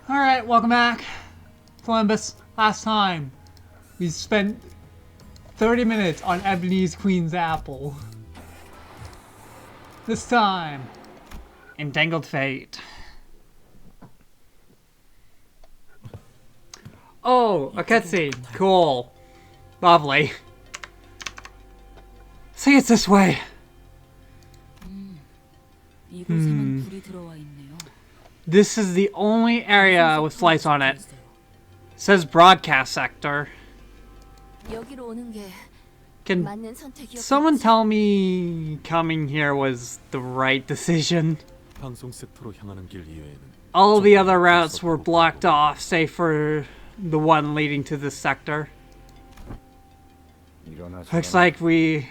Alright, welcome back to Limbus. Last time, we spent 30 minutes on Ebony's Queen's Apple. This time, Entangled Fate. Oh, a cutscene. Cool. Lovely. See, it's this way. This is the only area with flights on it. It says broadcast sector. Can someone tell me coming here was the right decision? All the other routes were blocked off, save for the one leading to this sector. Looks like we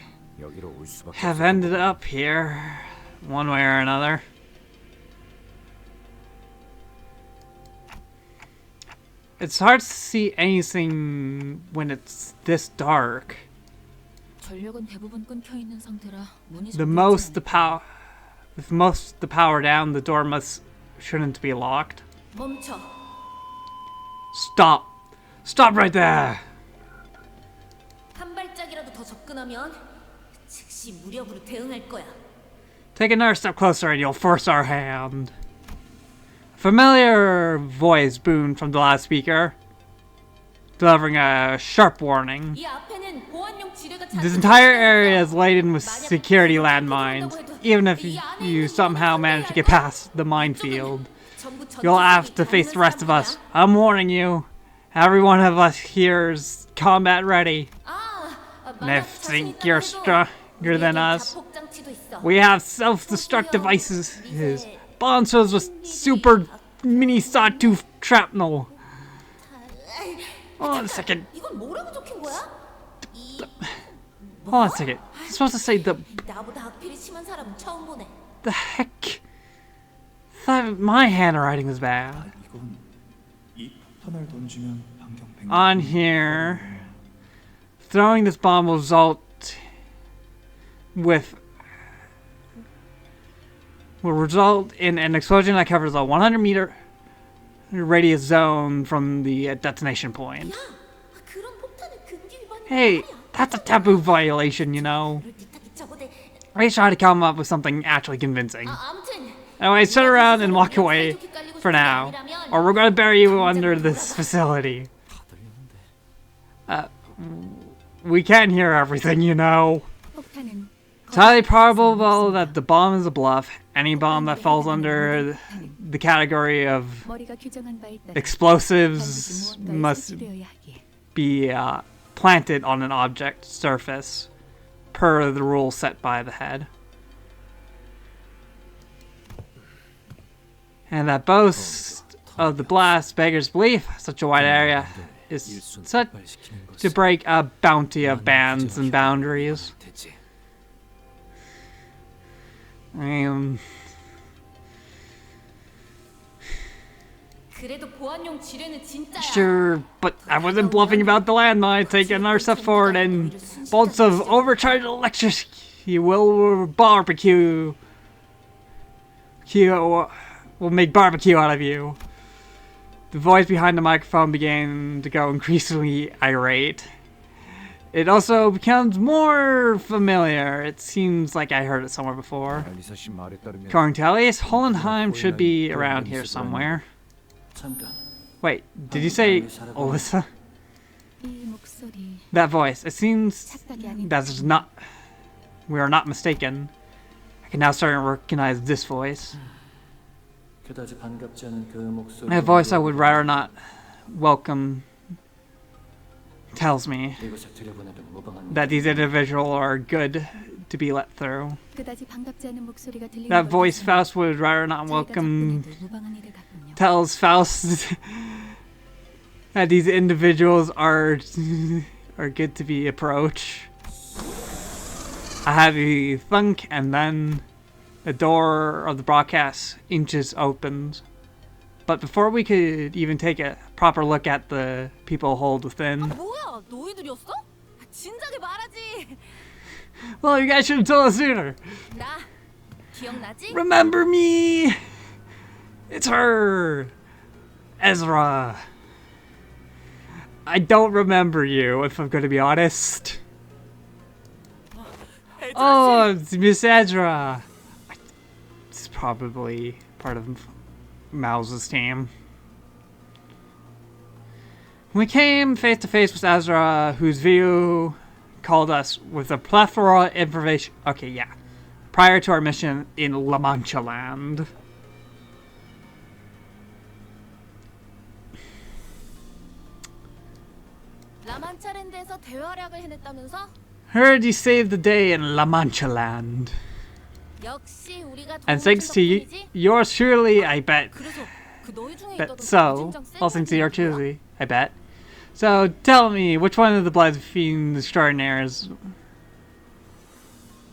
have ended up here, one way or another. It's hard to see anything when it's this dark. With most the power down, the door shouldn't be locked. Stop! Stop right there! Take another step closer and you'll force our hand. Familiar voice boomed from the loudspeaker, delivering a sharp warning. This entire area is laden with security landmines. Even if you somehow manage to get past the minefield, you'll have to face the rest of us. I'm warning you. Every one of us here is combat ready. And if you think you're stronger than us, we have self-destruct devices. Bomb shells with super mini sawtooth shrapnel. Hold on a second. Hold on a second. You're supposed to say the heck? I thought my handwriting was bad. On here, throwing this bomb will result in an explosion that covers a 100-meter radius zone from the detonation point. Hey, that's a taboo violation, you know. I try to come up with something actually convincing. Anyway, sit around and walk away for now, or we're gonna bury you under this facility. We can't hear everything, you know. It's highly probable that the bomb is a bluff. Any bomb that falls under the category of explosives must be planted on an object surface, per the rule set by the head. And that boast of the blast beggars belief. Such a wide area is such to break a bounty of bands and boundaries. Sure, but I wasn't bluffing about the landmine. Take another step forward and bolts of overcharged electricity will barbecue. Will make barbecue out of you. The voice behind the microphone began to go increasingly irate. It also becomes more familiar. It seems like I heard it somewhere before. According to Elias, Hohenheim should be around here somewhere. Wait, did you say Alyssa? That voice. It seems that's not. We are not mistaken. I can now start to recognize this voice. A voice I would rather not welcome tells me that these individuals are good to be let through. That voice Faust would rather not welcome tells Faust that these individuals are good to be approached. A heavy thunk, and then the door of the broadcast inches opened. But before we could even take a proper look at the people holed within... Well, you guys should have told us sooner. Remember me? It's her! Ezra. I don't remember you, if I'm going to be honest. Oh, it's Miss Ezra. It's probably part of Mao's team. We came face to face with Ezra, whose view called us with a plethora of information. Okay, yeah. Prior to our mission in La Mancha Land. Heard you saved the day in La Mancha Land. And thanks to yours truly, I bet. All thanks to yours truly, I bet. So tell me, which one of the Blood Fiend extraordinaires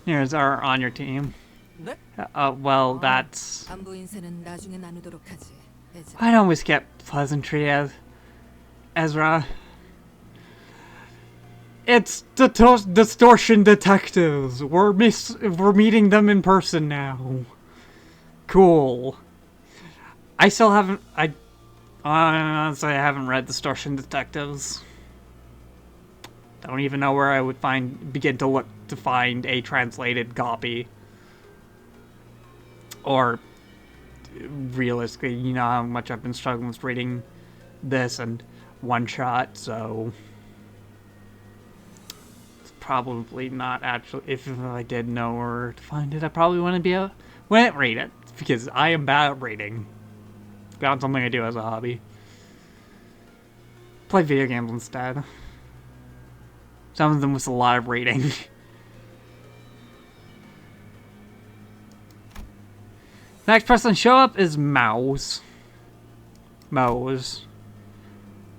are on your team? Well, that's... Why don't we skip pleasantry, Ezra? It's the Distortion detectives. We're meeting them in person now. Cool. I still haven't. Honestly, I haven't read Distortion detectives. Don't even know where I would begin to look to find a translated copy. Or realistically, you know how much I've been struggling with reading this and one shot, so. Probably not actually. If I did know where to find it, I probably wouldn't read it, because I am bad at reading. That's something I do as a hobby. Play video games instead. Some of them with a lot of reading. Next person to show up is Mouse.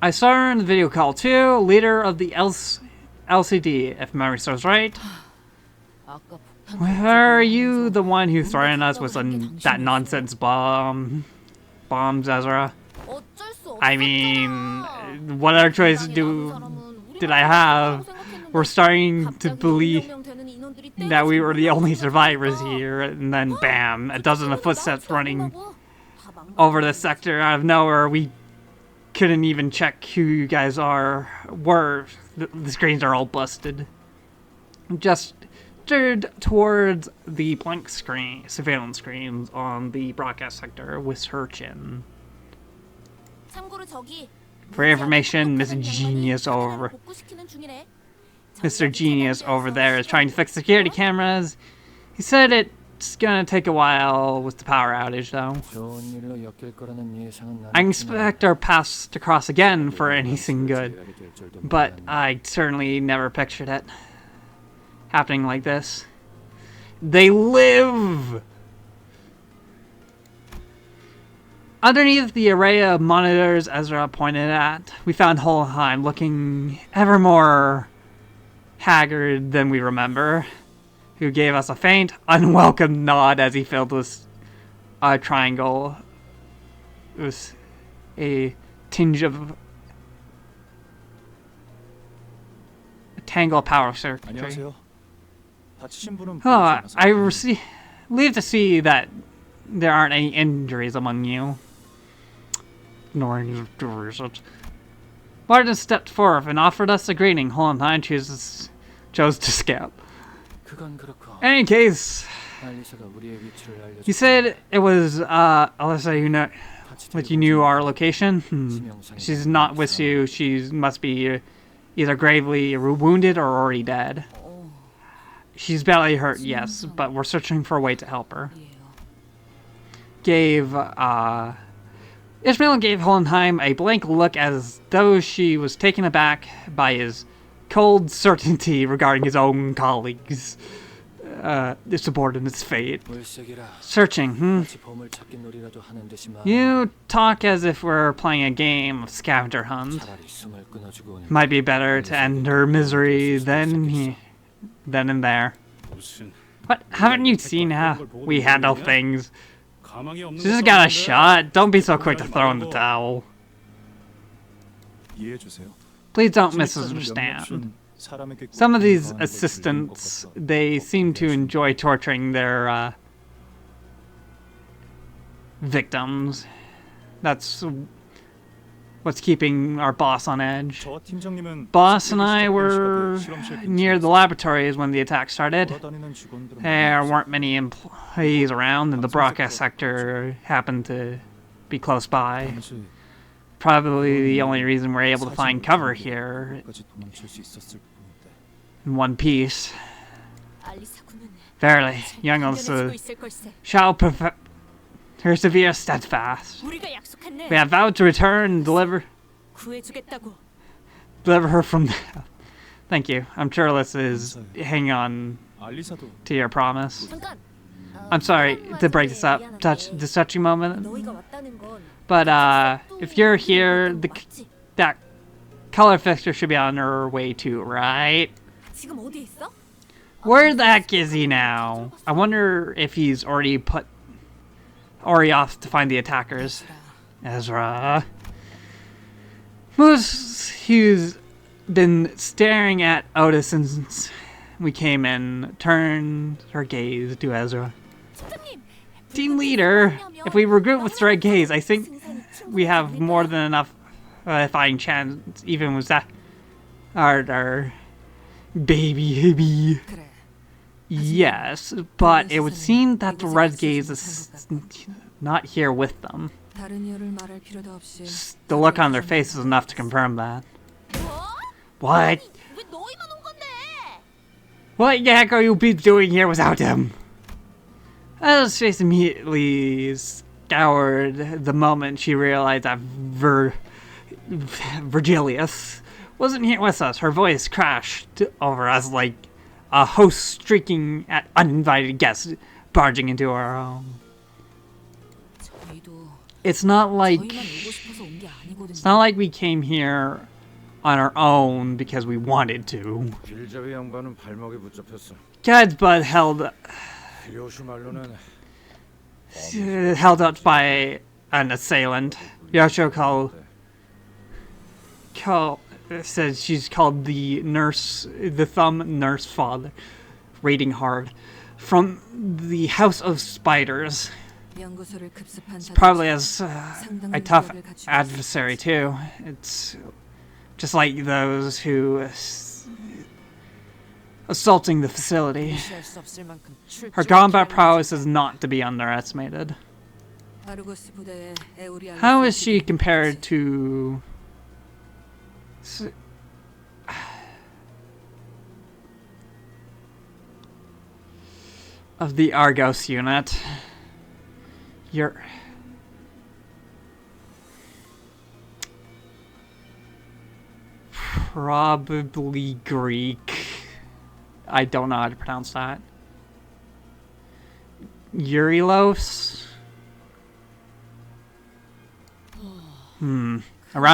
I saw her in the video call too, leader of the LCD, if memory serves right. Were you the one who threatened us with that nonsense bombs, Ezra? I mean, what other choice did I have? We're starting to believe that we were the only survivors here, and then bam, a dozen of footsteps running over the sector out of nowhere. We couldn't even check who you guys were. The screens are all busted. Just steered towards the blank surveillance screens on the broadcast sector with her chin. For information, Mr. Genius over there is trying to fix security cameras. He said it's gonna take a while with the power outage, though. I expect our paths to cross again for anything good, but I certainly never pictured it happening like this. They live! Underneath the array of monitors Ezra pointed at, we found Hohenheim looking ever more haggard than we remember, who gave us a faint, unwelcome nod as he filled this triangle. It was a tinge of a tangle of power circuitry. Oh, I relieved to see that there aren't any injuries among you. Ignoring the research. Martin stepped forth and offered us a greeting. Hohenheim chose to skip. In any case, he said it was Alyssa who knew our location. She's not with you. She must be either gravely wounded or already dead. She's badly hurt, yes, but we're searching for a way to help her. Ishmael gave Hohenheim a blank look as though she was taken aback by his cold certainty regarding his own colleagues' subordinate's fate. Searching, You talk as if we're playing a game of scavenger hunt. Might be better to end her misery then and there. What? Haven't you seen how we handle things? She just got a shot. Don't be so quick to throw in the towel. Please don't misunderstand. Some of these assistants, they seem to enjoy torturing their victims. That's what's keeping our boss on edge. Boss and I were near the laboratories when the attack started. There weren't many employees around, and the broadcast sector happened to be close by. Probably the only reason we're able to find cover here in one piece. Verily, young Alyssa shall persevere steadfast. We have vowed to return and deliver her from death. Thank you. I'm sure Alyssa is hanging on to your promise. I'm sorry to break this up, this touching moment. But if you're here, that color fixture should be on her way too, right? Where the heck is he now? I wonder if he's already off to find the attackers. Ezra. Who's been staring at Otis since we came in, turned her gaze to Ezra. Team leader, if we regroup with straight gaze, I think we have more than enough fighting chance, even with that our baby. Yes, but it would seem that the red gaze is not here with them. The look on their face is enough to confirm that. What? What the heck are you doing here without him? Alice's face immediately scoured the moment she realized that Virgilius wasn't here with us. Her voice crashed over us like a host streaking at uninvited guests barging into our home. It's not like we came here on our own because we wanted to. God's butt held up by an assailant. Yosho said she's called the thumb nurse father, rating hard, from the House of Spiders. It's probably as a tough adversary too. It's just like those who assaulting the facility. Her combat prowess is not to be underestimated. How is she compared to of the Argos unit? You're probably Greek. I don't know how to pronounce that. Eurylos? Around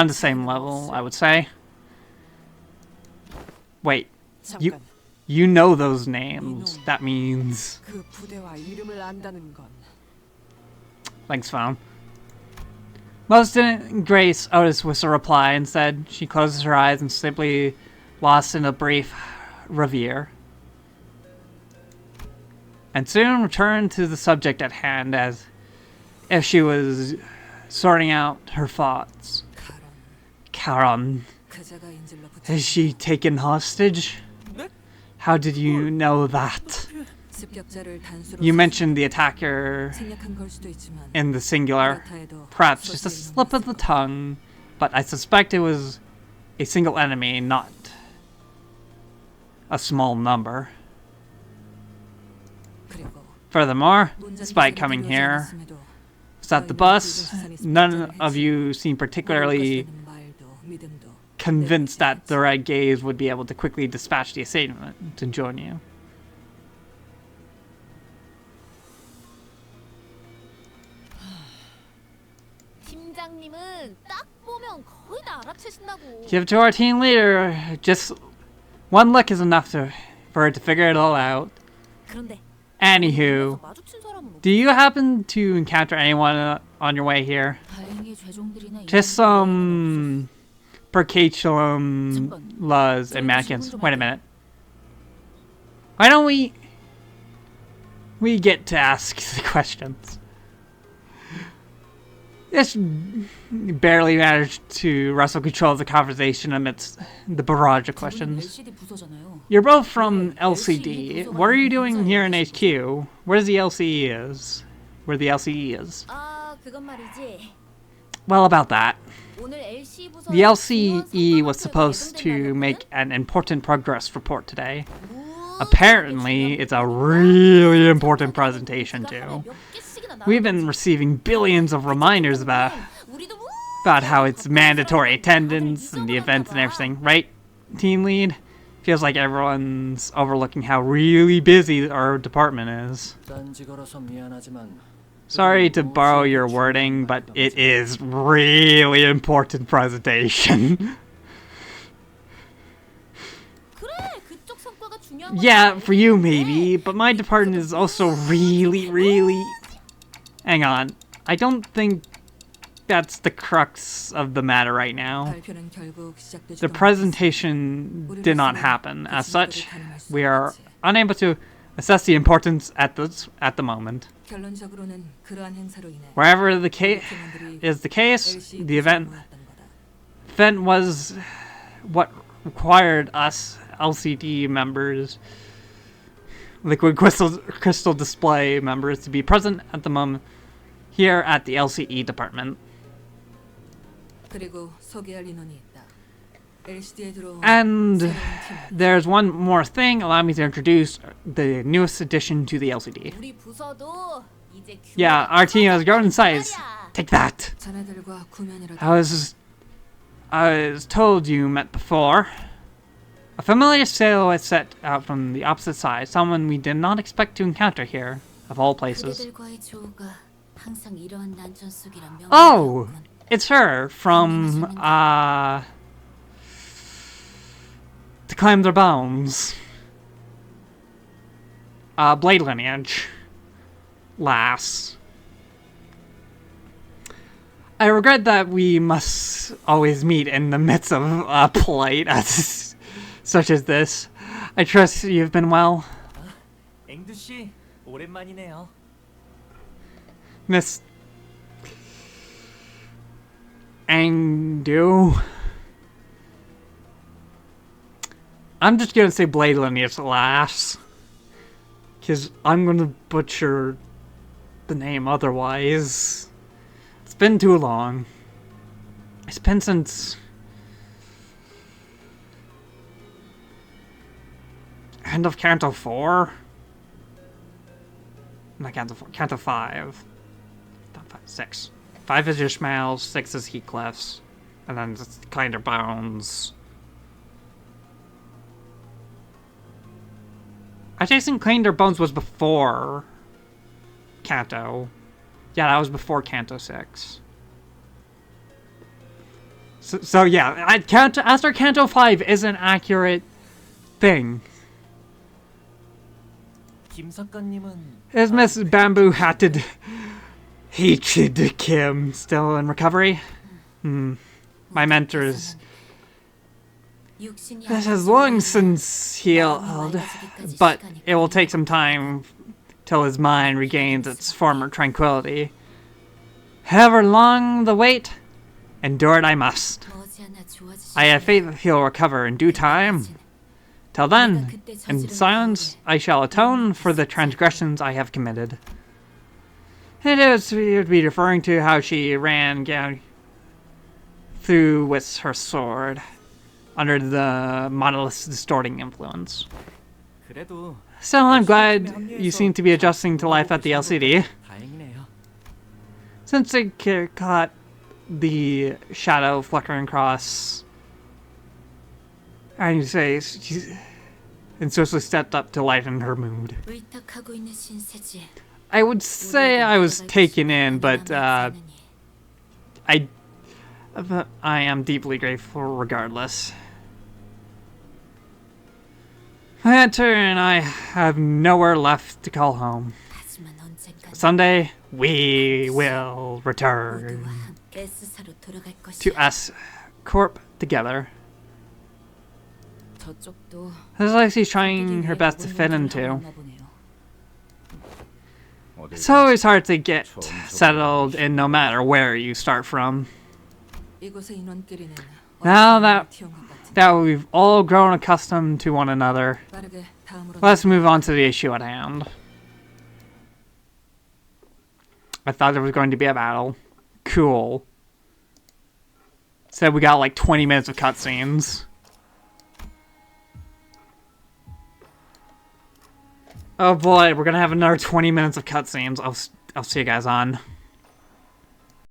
the same level, I would say. Wait, you know those names. That means... Thanks, phone. Most didn't grace Otis with a reply. Instead, she closes her eyes and simply lost in a brief reverie. And soon returned to the subject at hand as if she was sorting out her thoughts. Charon. Is she taken hostage? How did you know that? You mentioned the attacker in the singular. Perhaps just a slip of the tongue, but I suspect it was a single enemy, not a small number. Furthermore, despite coming here, was at the bus, none of you seem particularly convinced that the Red Gaze would be able to quickly dispatch the assailant to join you. Give to our team leader. Just one look is enough for her to figure it all out. Anywho, do you happen to encounter anyone on your way here? Just some Percatulum Luz and mannequins. Wait a minute. Why don't we get to ask the questions? This barely managed to wrestle control of the conversation amidst the barrage of questions. You're both from LCD. What are you doing here in HQ? Where's the LCE is? Where the LCE is? Well, about that. The LCE was supposed to make an important progress report today. Apparently, it's a really important presentation too. We've been receiving billions of reminders about how it's mandatory attendance and the events and everything, right, team lead? Feels like everyone's overlooking how really busy our department is. Sorry to borrow your wording, but it is really important presentation. Yeah, for you maybe, but my department is also really... Hang on. I don't think that's the crux of the matter right now. The presentation did not happen. As such, we are unable to assess the importance at the moment. Wherever the case, the event was what required us LCD members, liquid crystal display members, to be present at the moment here at the LCE department. And there's one more thing. Allow me to introduce the newest addition to the LCD. Yeah, our team has grown in size. Take that. I was told you met before. A familiar silhouette set out from the opposite side, someone we did not expect to encounter here, of all places. Oh! It's her from, To Climb Their Bones. Blade Lineage. Lass. I regret that we must always meet in the midst of a plight such as this. I trust you've been well. Miss Angdu. I'm just gonna say Blade Lineage Lass, because I'm gonna butcher the name otherwise. It's been too long. It's been since end of Canto 4? Not Canto 4, Canto 5. Not 5, 6. 5 is Ishmael, 6 is Heathcliff's, and then it's Kinder Bones. I think Kinder Bones was before Canto. Yeah, that was before Canto 6. So yeah, after Canto 5 is an accurate thing. Is Miss Bamboo Hatted Hated Kim still in recovery? My mentors. This has long since healed, but it will take some time till his mind regains its former tranquility. However long the wait, endure it I must. I have faith that he'll recover in due time. Till then, in silence, I shall atone for the transgressions I have committed. It would be referring to how she ran through with her sword under the monolith's distorting influence. So I'm glad you seem to be adjusting to life at the LCD. Since I caught the shadow flickering across, and you say, and socially stepped up to lighten her mood. I would say I was taken in, but I am deeply grateful regardless. Hunter and I have nowhere left to call home. Someday we will return to S Corp together. Looks like she's trying her best to fit into. It's always hard to get settled in no matter where you start from. Now that we've all grown accustomed to one another, let's move on to the issue at hand. I thought there was going to be a battle. Cool. Said we got like 20 minutes of cutscenes. Oh boy, we're gonna have another 20 minutes of cutscenes. I'll see you guys on.